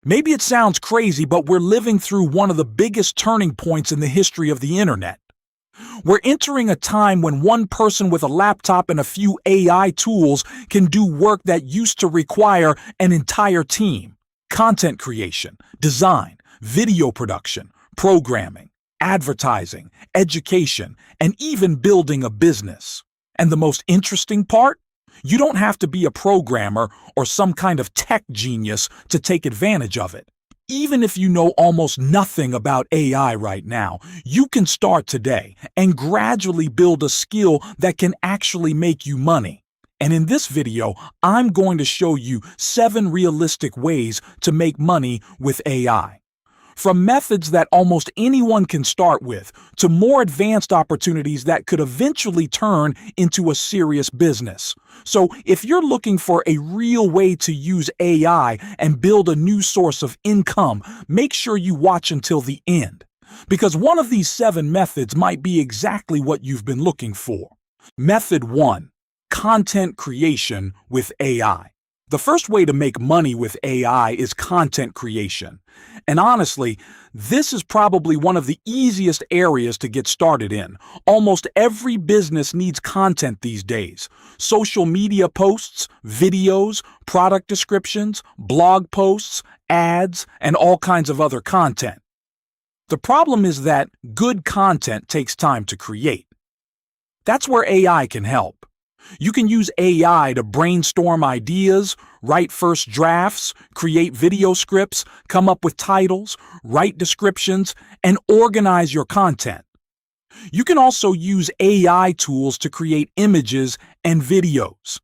Maybe it sounds crazy, but we're living through one of the biggest turning points in the history of the internet. We're entering a time when one person with a laptop and a few AI tools can do work that used to require an entire team. Content creation, design, video production, programming, advertising, education, and even building a business. And the most interesting part? You don't have to be a programmer or some kind of tech genius to take advantage of it. Even if you know almost nothing about AI right now, you can start today and gradually build a skill that can actually make you money. And in this video, I'm going to show you 7 realistic ways to make money with AI. From methods that almost anyone can start with, to more advanced opportunities that could eventually turn into a serious business. So if you're looking for a real way to use AI and build a new source of income, make sure you watch until the end. Because one of these 7 methods might be exactly what you've been looking for. Method 1. Content creation with AI. The first way to make money with AI is content creation. And honestly, this is probably one of the easiest areas to get started in. Almost every business needs content these days. Social media posts, videos, product descriptions, blog posts, ads, and all kinds of other content. The problem is that good content takes time to create. That's where AI can help. You can use AI to brainstorm ideas, write first drafts, create video scripts, come up with titles, write descriptions, and organize your content. You can also use AI tools to create images and videos.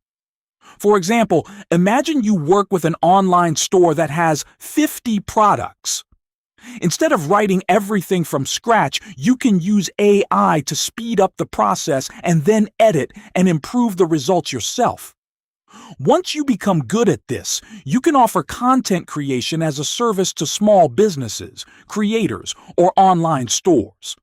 For example, imagine you work with an online store that has 50 products. Instead of writing everything from scratch, you can use AI to speed up the process and then edit and improve the results yourself. Once you become good at this, you can offer content creation as a service to small businesses, creators, or online stores.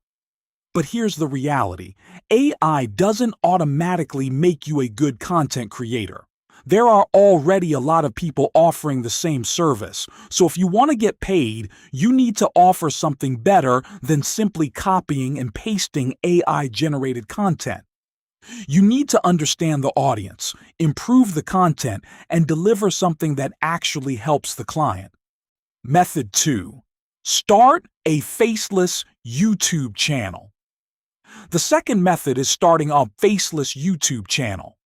But here's the reality. AI doesn't automatically make you a good content creator. There are already a lot of people offering the same service, so if you want to get paid, you need to offer something better than simply copying and pasting AI-generated content. You need to understand the audience, improve the content, and deliver something that actually helps the client. Method 2. Start a faceless YouTube channel. The second method is starting a faceless YouTube channel.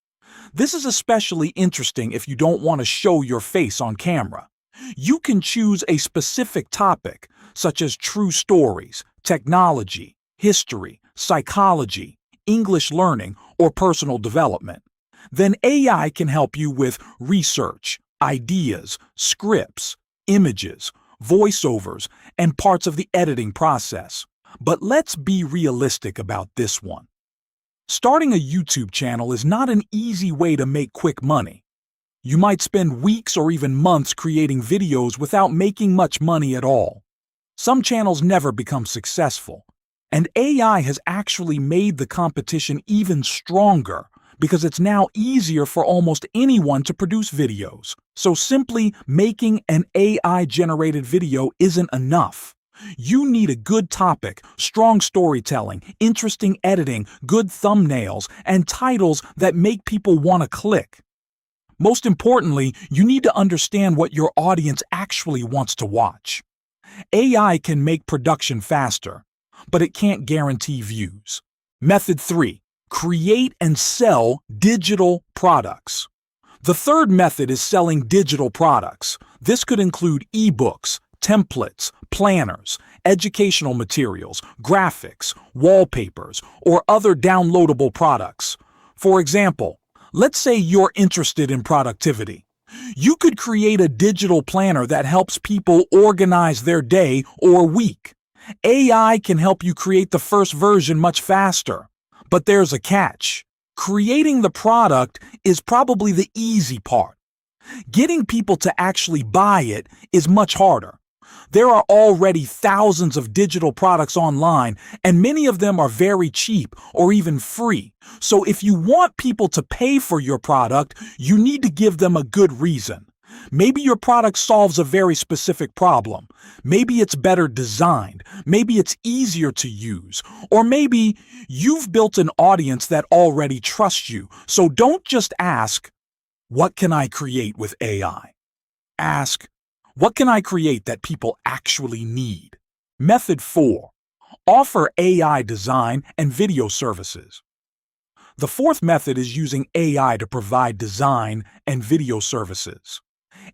This is especially interesting if you don't want to show your face on camera. You can choose a specific topic, such as true stories, technology, history, psychology, English learning, or personal development. Then AI can help you with research, ideas, scripts, images, voiceovers, and parts of the editing process. But let's be realistic about this one. Starting a YouTube channel is not an easy way to make quick money. You might spend weeks or even months creating videos without making much money at all. Some channels never become successful. And AI has actually made the competition even stronger because it's now easier for almost anyone to produce videos. So simply making an AI-generated video isn't enough. You need a good topic, strong storytelling, interesting editing, good thumbnails, and titles that make people want to click. Most importantly, you need to understand what your audience actually wants to watch. AI can make production faster, but it can't guarantee views. Method 3. Create and sell digital products. The third method is selling digital products. This could include ebooks, templates, planners, educational materials, graphics, wallpapers, or other downloadable products. For example, let's say you're interested in productivity. You could create a digital planner that helps people organize their day or week. AI can help you create the first version much faster. But there's a catch. Creating the product is probably the easy part. Getting people to actually buy it is much harder. There are already thousands of digital products online, and many of them are very cheap or even free. So if you want people to pay for your product, you need to give them a good reason. Maybe your product solves a very specific problem. Maybe it's better designed. Maybe it's easier to use. Or maybe you've built an audience that already trusts you. So don't just ask, what can I create with AI? Ask, what can I create that people actually need? Method 4. Offer AI design and video services. The fourth method is using AI to provide design and video services.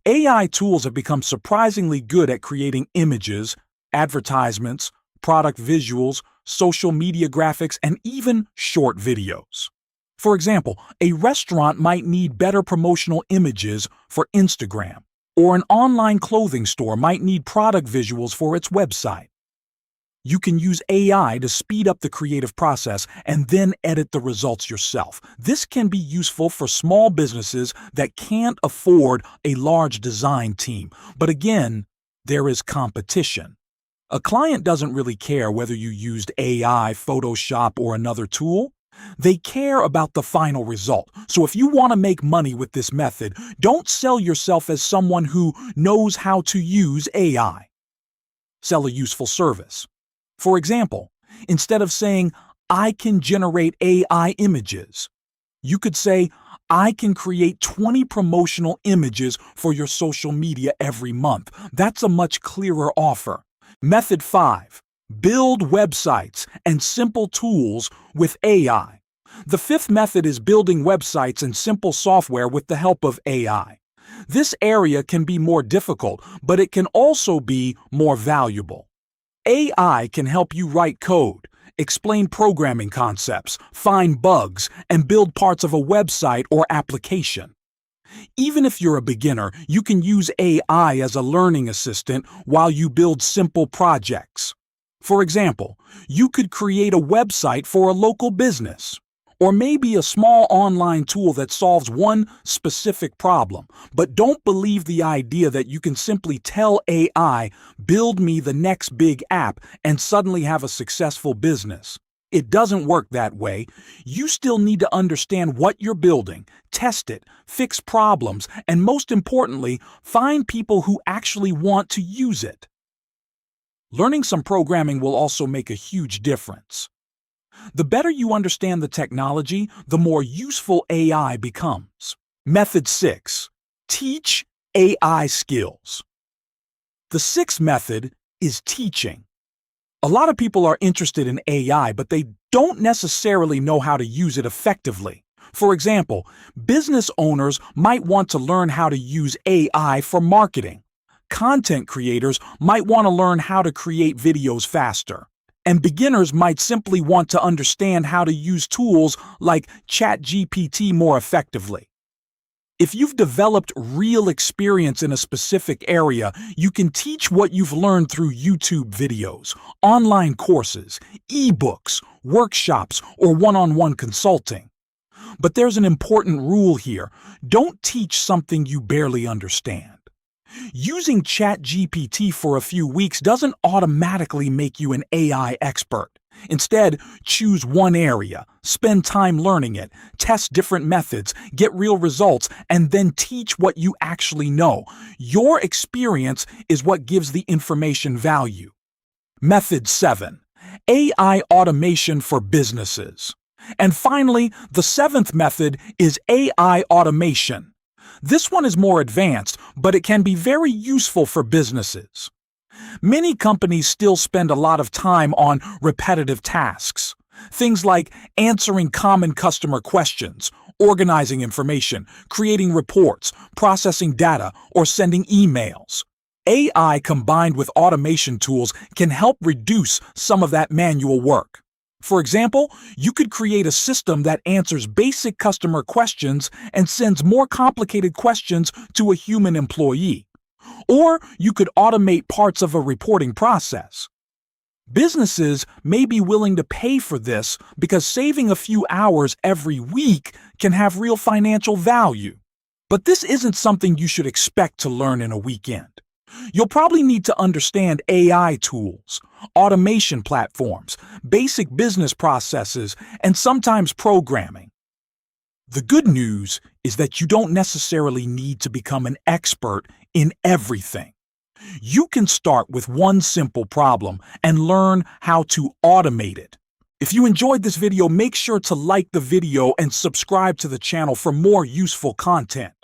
AI tools have become surprisingly good at creating images, advertisements, product visuals, social media graphics, and even short videos. For example, a restaurant might need better promotional images for Instagram, or an online clothing store might need product visuals for its website. You can use AI to speed up the creative process and then edit the results yourself. This can be useful for small businesses that can't afford a large design team. But again, there is competition. A client doesn't really care whether you used AI, Photoshop, or another tool. They care about the final result. So if you want to make money with this method, don't sell yourself as someone who knows how to use AI. Sell a useful service. For example, instead of saying, I can generate AI images, you could say, I can create 20 promotional images for your social media every month. That's a much clearer offer. Method 5. Build websites and simple tools with AI. The fifth method is building websites and simple software with the help of AI. This area can be more difficult, but it can also be more valuable. AI can help you write code, explain programming concepts, find bugs, and build parts of a website or application. Even if you're a beginner, you can use AI as a learning assistant while you build simple projects. For example, you could create a website for a local business, or maybe a small online tool that solves one specific problem. But don't believe the idea that you can simply tell AI, build me the next big app, and suddenly have a successful business. It doesn't work that way. You still need to understand what you're building, test it, fix problems, and most importantly, find people who actually want to use it. Learning some programming will also make a huge difference. The better you understand the technology, the more useful AI becomes. Method 6. Teach AI skills. The sixth method is teaching. A lot of people are interested in AI, but they don't necessarily know how to use it effectively. For example, business owners might want to learn how to use AI for marketing. Content creators might want to learn how to create videos faster. And beginners might simply want to understand how to use tools like ChatGPT more effectively. If you've developed real experience in a specific area, you can teach what you've learned through YouTube videos, online courses, ebooks, workshops, or one-on-one consulting. But there's an important rule here. Don't teach something you barely understand. Using ChatGPT for a few weeks doesn't automatically make you an AI expert. Instead, choose one area, spend time learning it, test different methods, get real results, and then teach what you actually know. Your experience is what gives the information value. Method 7. AI automation for businesses. And finally, the seventh method is AI automation. This one is more advanced, but it can be very useful for businesses. Many companies still spend a lot of time on repetitive tasks. Things like answering common customer questions, organizing information, creating reports, processing data, or sending emails. AI combined with automation tools can help reduce some of that manual work. For example, you could create a system that answers basic customer questions and sends more complicated questions to a human employee. Or you could automate parts of a reporting process. Businesses may be willing to pay for this because saving a few hours every week can have real financial value. But this isn't something you should expect to learn in a weekend. You'll probably need to understand AI tools, automation platforms, basic business processes, and sometimes programming. The good news is that you don't necessarily need to become an expert in everything. You can start with one simple problem and learn how to automate it. If you enjoyed this video, make sure to like the video and subscribe to the channel for more useful content.